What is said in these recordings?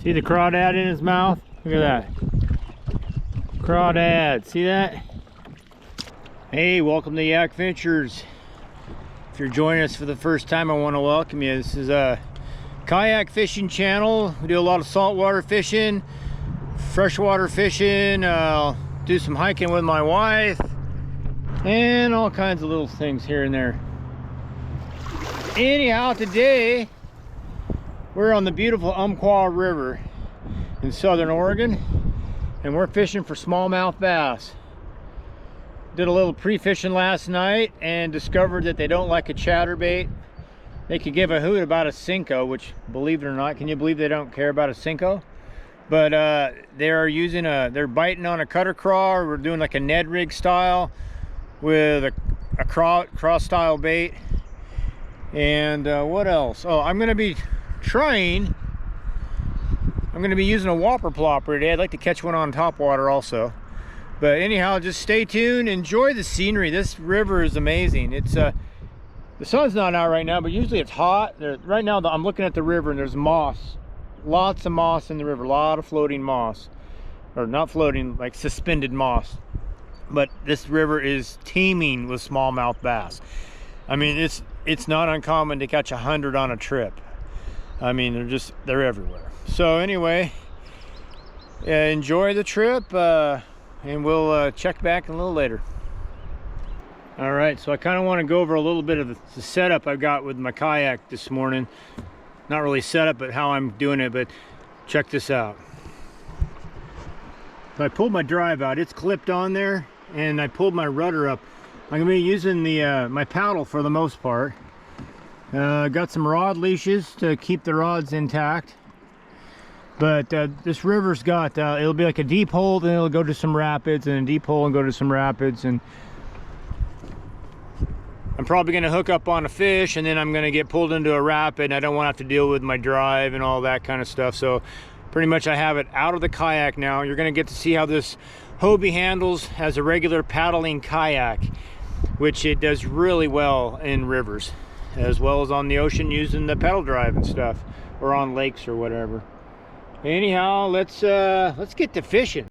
See the crawdad in his mouth? Look at that. Crawdad, see that? Hey, welcome to Yak Ventures. If you're joining us for the first time, I want to welcome you. This is a kayak fishing channel. We do a lot of saltwater fishing, freshwater fishing, do some hiking with my wife, and all kinds of little things here and there. Anyhow, today we're on the beautiful Umpqua River in southern Oregon, and we're fishing for smallmouth bass. Did a little pre-fishing last night and discovered that they don't like a chatterbait. They could give a hoot about a Cinco, which, believe it or not, can you believe they don't care about a Cinco? But they're using they're biting on a cutter craw, or we're doing like a Ned rig style with a craw style bait. And what else? Oh, I'm going to be using a whopper plopper today. I'd like to catch one on top water also. But anyhow, just stay tuned, enjoy the scenery. This river is amazing. It's the sun's not out right now, but usually it's hot. Right now I'm looking at the river and there's moss, lots of moss in the river, a lot of floating moss, or not floating, like suspended moss. But this river is teeming with smallmouth bass. I mean, it's not uncommon to catch 100 on a trip. I mean, they're everywhere. So anyway, enjoy the trip, and we'll check back a little later. All right, so I kind of want to go over a little bit of the setup I've got with my kayak this morning. Not really setup, but how I'm doing it, but check this out. If I pulled my drive out, it's clipped on there, and I pulled my rudder up. I'm gonna be using my paddle for the most part. Got some rod leashes to keep the rods intact, but this river's got it'll be like a deep hole, then it'll go to some rapids, and a deep hole and go to some rapids, and I'm probably going to hook up on a fish, and then I'm going to get pulled into a rapid, and I don't want to have to deal with my drive and all that kind of stuff. So pretty much I have it out of the kayak now. You're going to get to see how this Hobie handles as a regular paddling kayak, which it does really well in rivers, as well as on the ocean using the pedal drive and stuff, or on lakes or whatever. Anyhow, let's get to fishing.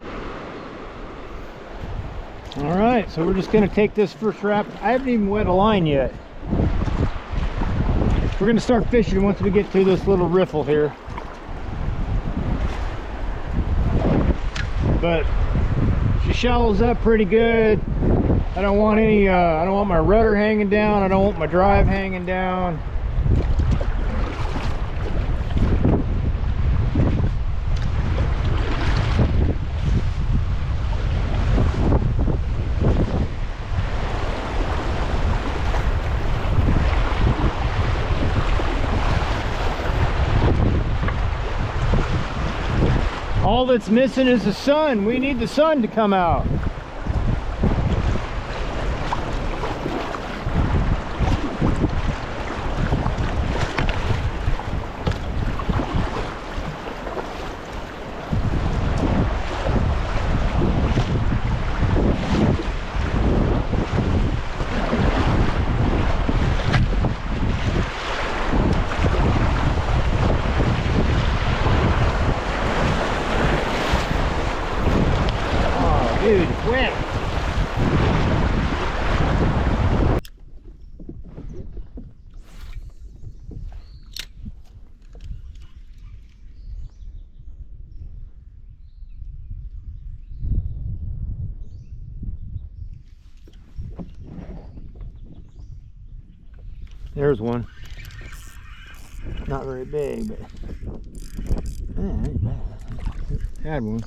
All right, so we're just gonna take this first wrap. I haven't even wet a line yet. We're gonna start fishing once we get to this little riffle here. But she shallows up pretty good. I don't want any, I don't want my rudder hanging down. I don't want my drive hanging down. All that's missing is the sun. We need the sun to come out. Dude, it's wet. There's one. Not very big, but ain't bad. Had one.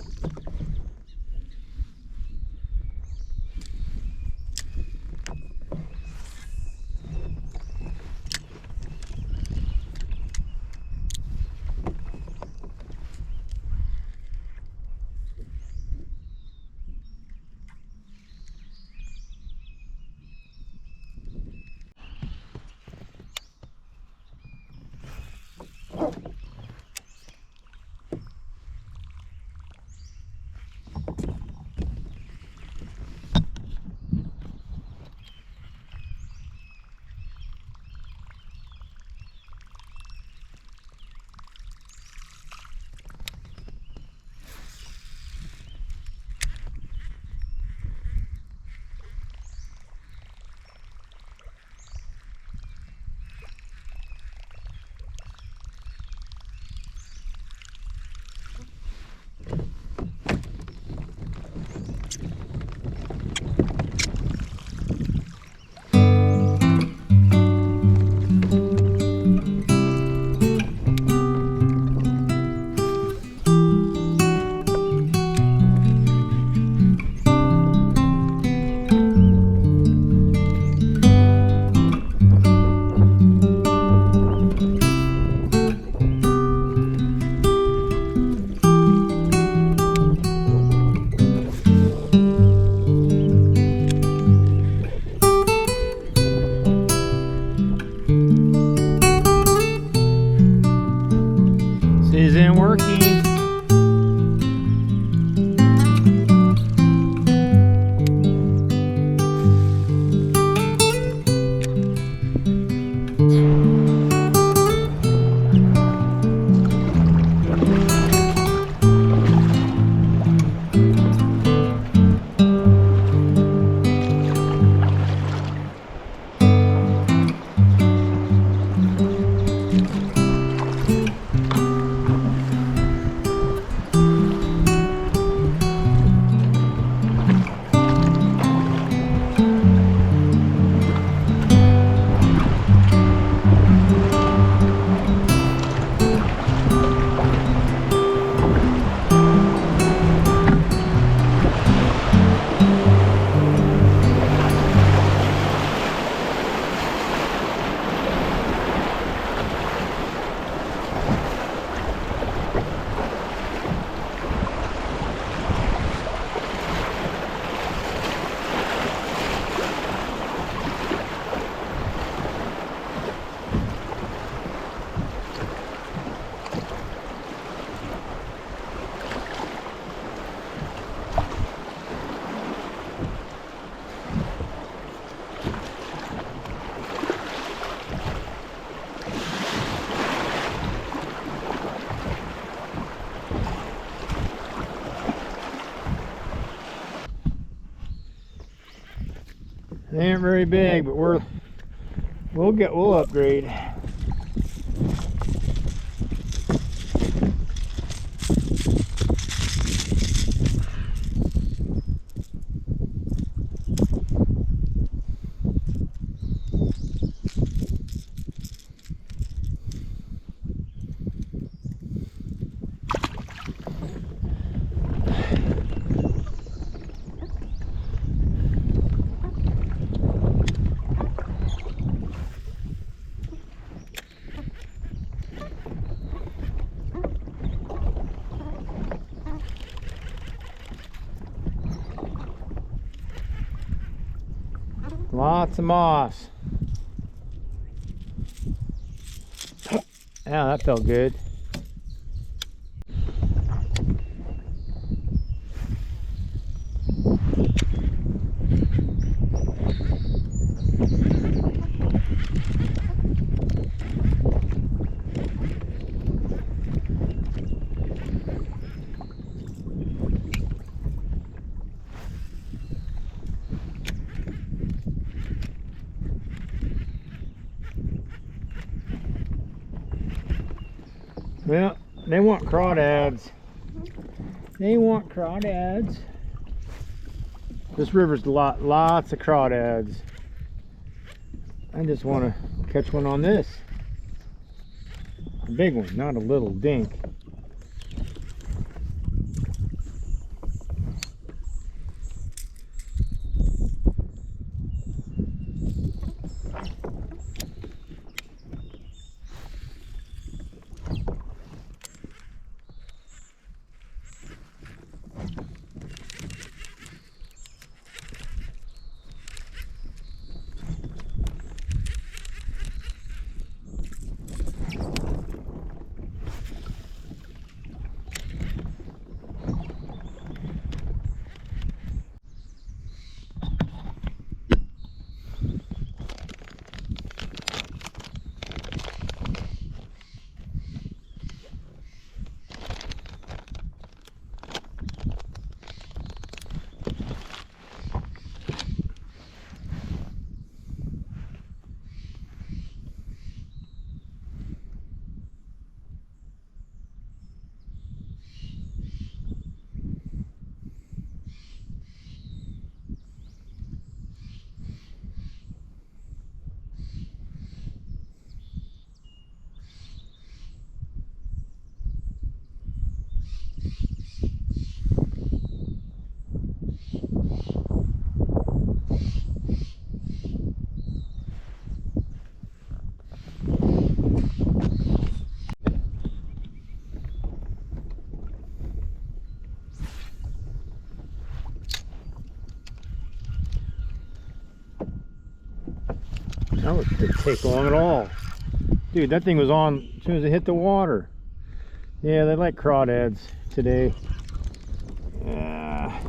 This isn't working. They ain't very big, but we'll upgrade. Lots of moss. Yeah, that felt good. Well, they want crawdads. They want crawdads. This river's lots of crawdads. I just want to catch one on this. A big one, not a little dink. That didn't take long at all. Dude, that thing was on as soon as it hit the water. Yeah, they like crawdads today. Yeah.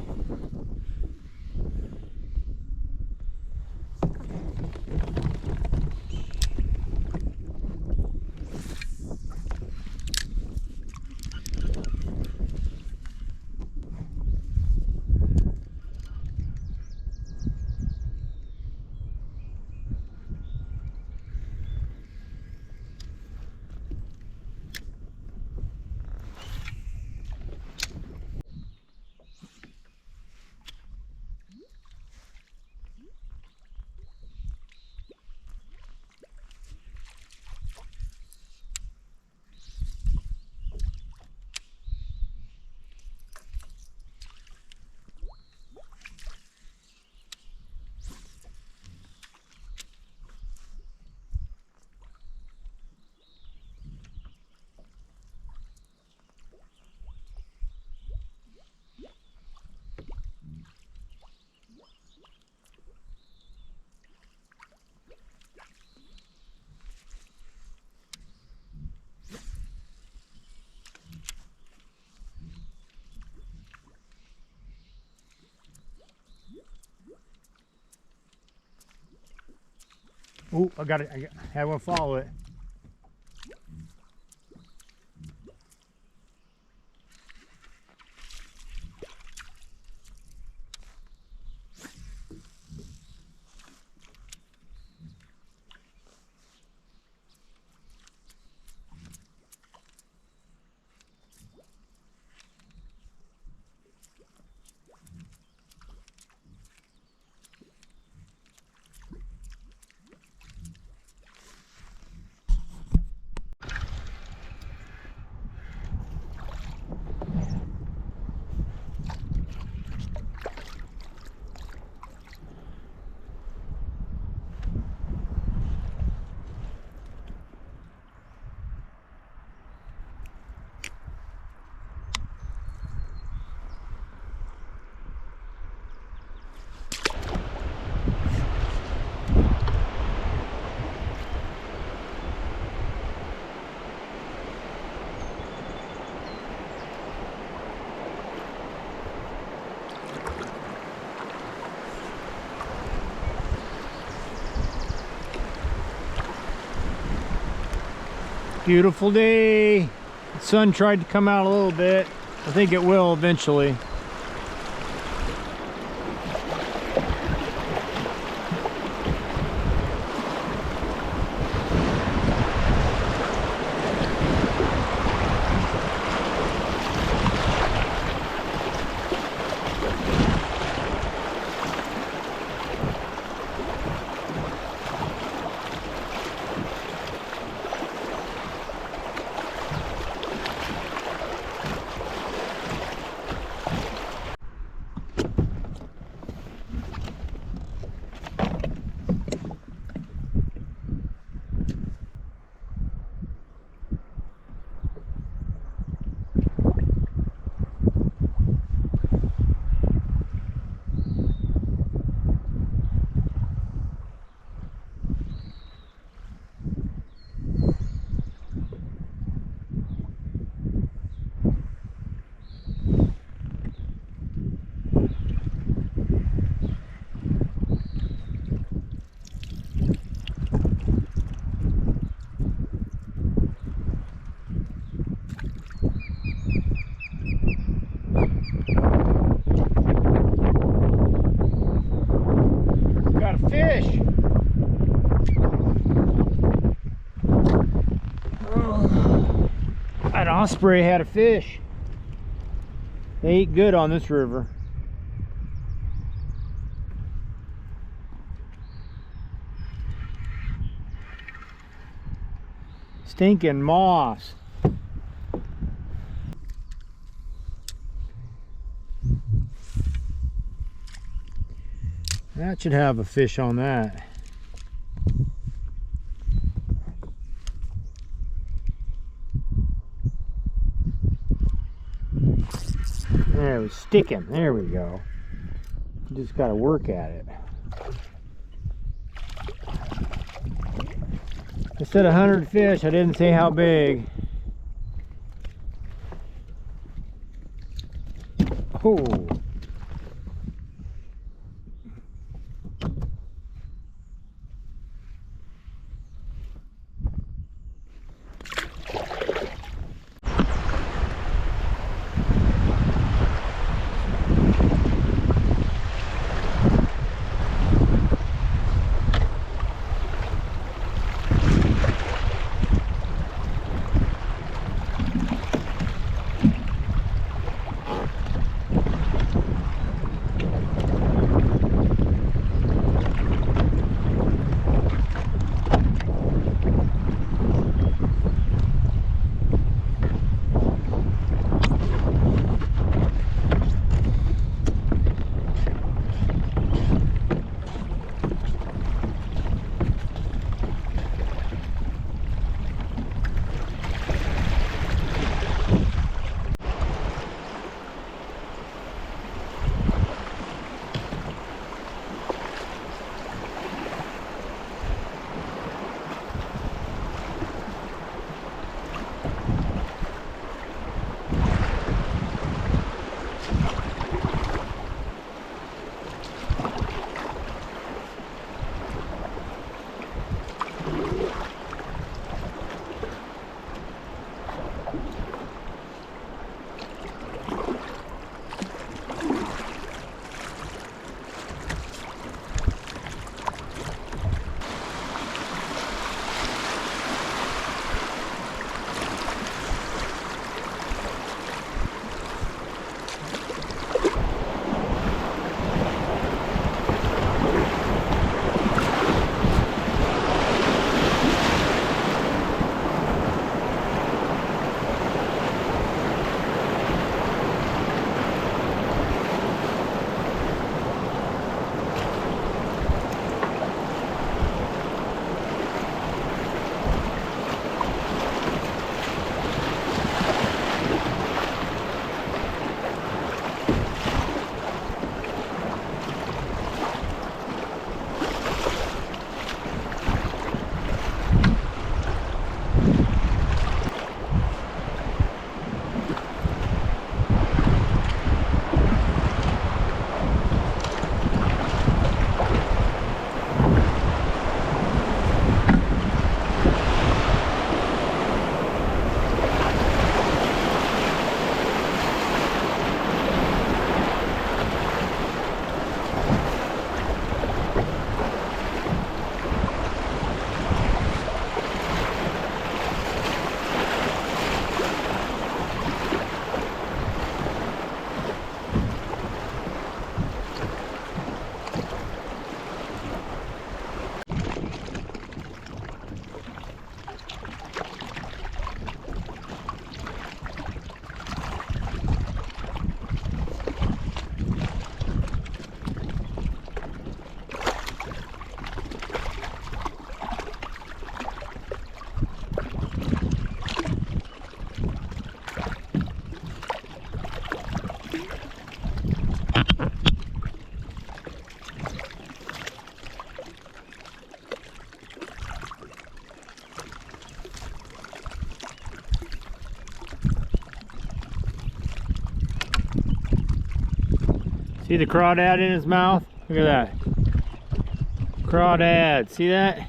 Oh, I got it. I have one follow it. Beautiful day. The sun tried to come out a little bit. I think it will eventually. Fish. Oh, that osprey had a fish. They eat good on this river. Stinking moss. That should have a fish on that. There, we stick him. There we go. Just got to work at it. I said 100 fish. I didn't say how big. Oh. See the crawdad in his mouth? Look at that. Crawdad, see that?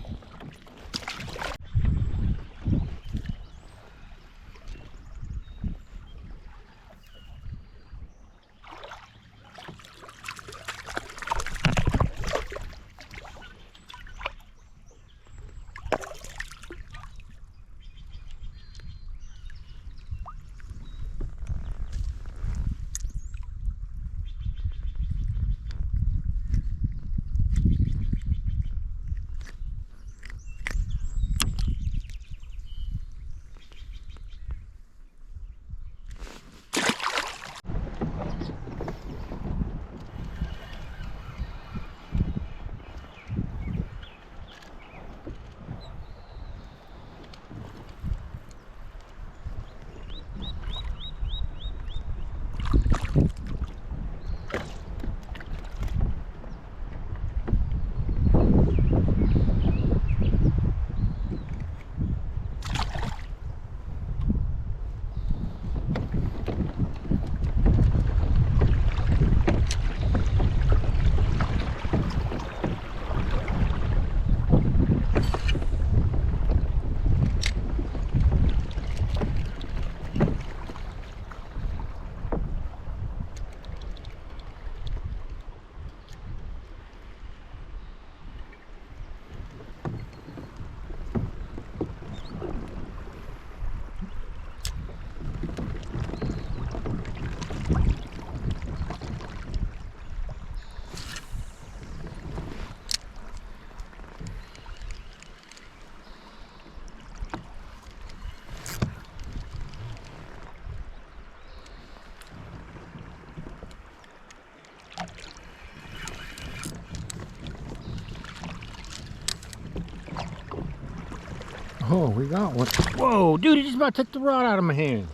Oh, we got one. Whoa, dude, he just about took the rod out of my hand.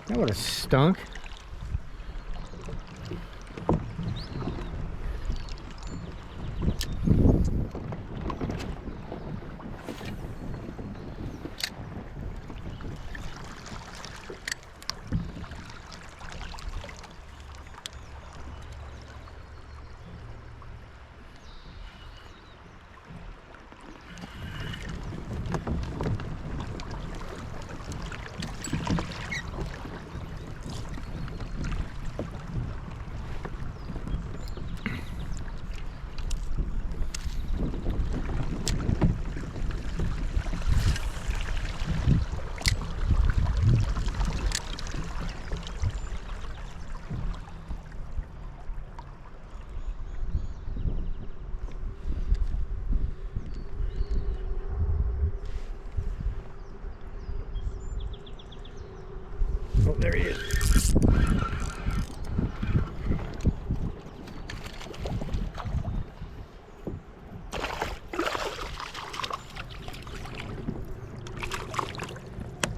That would have stunk. Oh, there he is.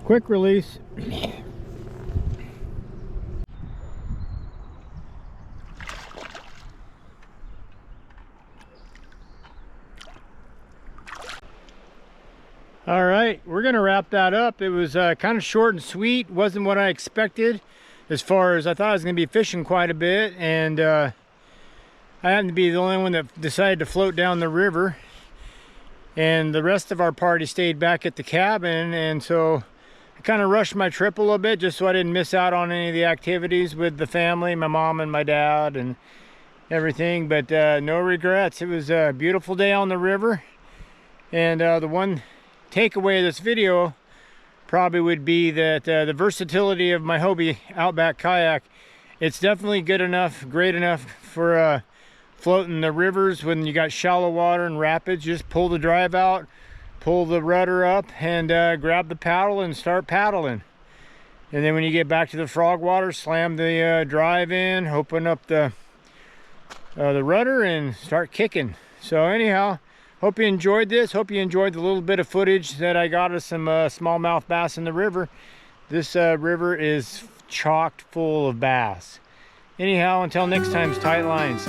Quick release. All right, we're gonna wrap that up. It was kind of short and sweet. Wasn't what I expected, as far as I thought I was gonna be fishing quite a bit, and I happened to be the only one that decided to float down the river, and the rest of our party stayed back at the cabin. And so I kind of rushed my trip a little bit just so I didn't miss out on any of the activities with the family, my mom and my dad and everything. But no regrets. It was a beautiful day on the river, and the one takeaway of this video probably would be that the versatility of my Hobie Outback kayak, it's definitely good enough, great enough for floating the rivers when you got shallow water and rapids. Just pull the drive out, pull the rudder up, and grab the paddle and start paddling. And then when you get back to the frog water, slam the drive in, open up the rudder, and start kicking. So anyhow, hope you enjoyed this. Hope you enjoyed the little bit of footage that I got of some smallmouth bass in the river. This river is chocked full of bass. Anyhow, until next time, tight lines.